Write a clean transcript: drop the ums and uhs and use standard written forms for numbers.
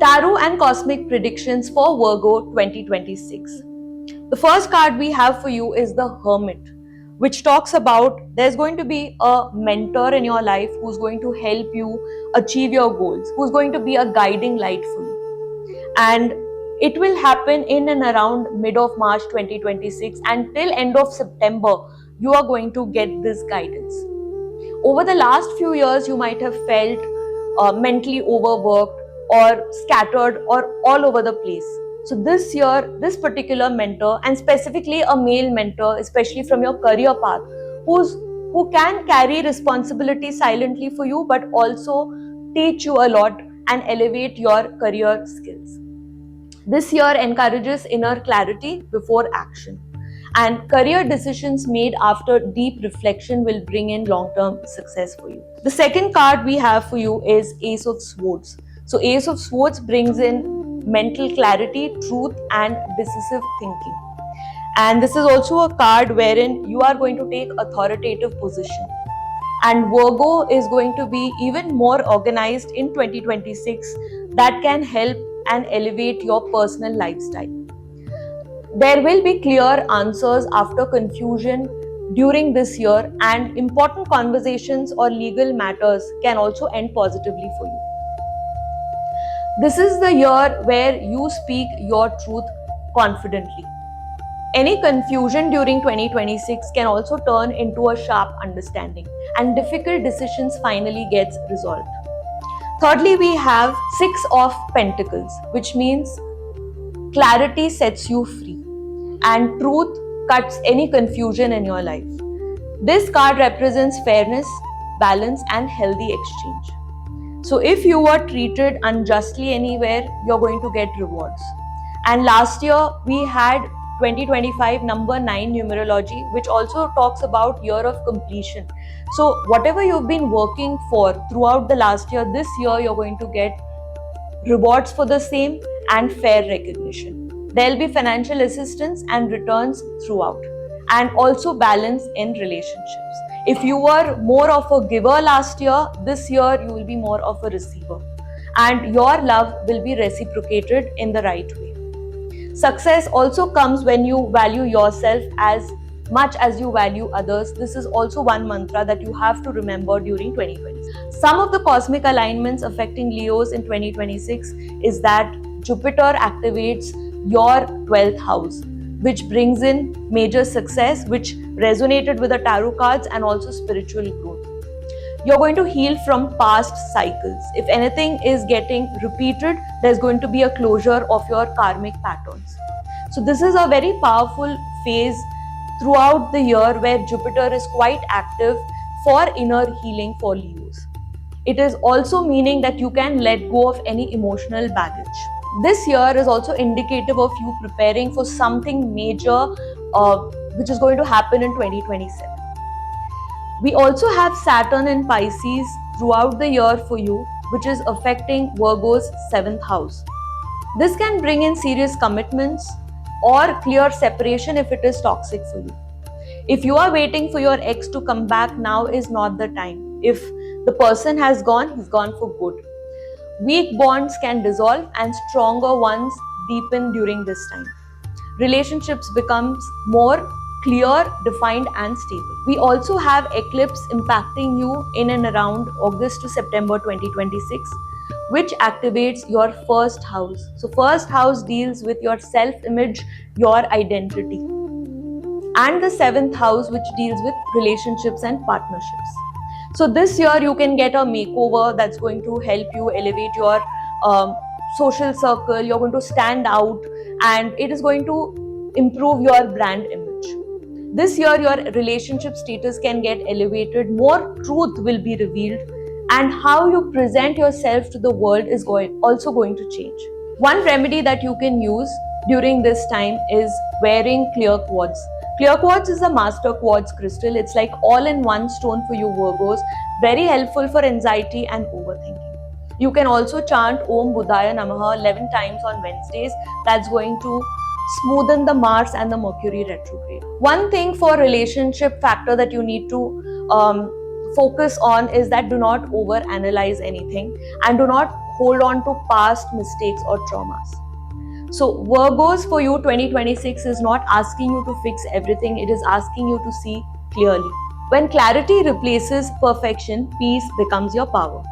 Tarot and Cosmic Predictions for Virgo 2026. The first card we have for you is the Hermit, which talks about there's going to be a mentor in your life who's going to help you achieve your goals, who's going to be a guiding light for you. And it will happen in and around mid of March 2026, and till end of September, you are going to get this guidance. Over the last few years, you might have felt mentally overworked or scattered or all over the place. So this year, this particular mentor, and specifically a male mentor, especially from your career path, who can carry responsibility silently for you, but also teach you a lot and elevate your career skills. This year encourages inner clarity before action, and career decisions made after deep reflection will bring in long-term success for you. The second card we have for you is Ace of Swords. So Ace of Swords brings in mental clarity, truth, and decisive thinking. And this is also a card wherein you are going to take authoritative position. And Virgo is going to be even more organized in 2026 that can help and elevate your personal lifestyle. There will be clear answers after confusion during this year, and important conversations or legal matters can also end positively for you. This is the year where you speak your truth confidently. Any confusion during 2026 can also turn into a sharp understanding, and difficult decisions finally gets resolved. Thirdly, we have Six of Pentacles, which means clarity sets you free and truth cuts any confusion in your life. This card represents fairness, balance, and healthy exchange. So if you were treated unjustly anywhere, you're going to get rewards. And last year we had 2025 number 9 numerology, which also talks about year of completion. So whatever you've been working for throughout the last year, this year you're going to get rewards for the same and fair recognition. There'll be financial assistance and returns throughout, and also balance in relationships. If you were more of a giver last year, this year you will be more of a receiver, and your love will be reciprocated in the right way. Success also comes when you value yourself as much as you value others. This is also one mantra that you have to remember during 2020. Some of the cosmic alignments affecting Leos in 2026 is that Jupiter activates your 12th house, which brings in major success, which resonated with the tarot cards, and also spiritual growth. You're going to heal from past cycles. If anything is getting repeated, there's going to be a closure of your karmic patterns. So this is a very powerful phase throughout the year where Jupiter is quite active for inner healing for Leos. It is also meaning that you can let go of any emotional baggage. This year is also indicative of you preparing for something major which is going to happen in 2027. We also have Saturn in Pisces throughout the year for you, which is affecting Virgo's 7th house. This can bring in serious commitments or clear separation if it is toxic for you. If you are waiting for your ex to come back, now is not the time. If the person has gone, he's gone for good. Weak bonds can dissolve and stronger ones deepen during this time. Relationships becomes more clear, defined, and stable. We also have eclipse impacting you in and around August to September 2026, which activates your first house. So first house deals with your self-image, your identity. And the 7th house, which deals with relationships and partnerships. So this year you can get a makeover that's going to help you elevate your social circle. You're going to stand out, and it is going to improve your brand image. This year your relationship status can get elevated, more truth will be revealed, and how you present yourself to the world is also going to change. One remedy that you can use during this time is wearing clear quartz. Clear quartz is a master quartz crystal. It's like all-in-one stone for you Virgos, very helpful for anxiety and overthinking. You can also chant Om Buddhaya Namaha 11 times on Wednesdays. That's going to smoothen the Mars and the Mercury retrograde. One thing for relationship factor that you need to focus on is that do not over analyze anything and do not hold on to past mistakes or traumas. So Virgos, for you 2026 is not asking you to fix everything, it is asking you to see clearly. When clarity replaces perfection, peace becomes your power.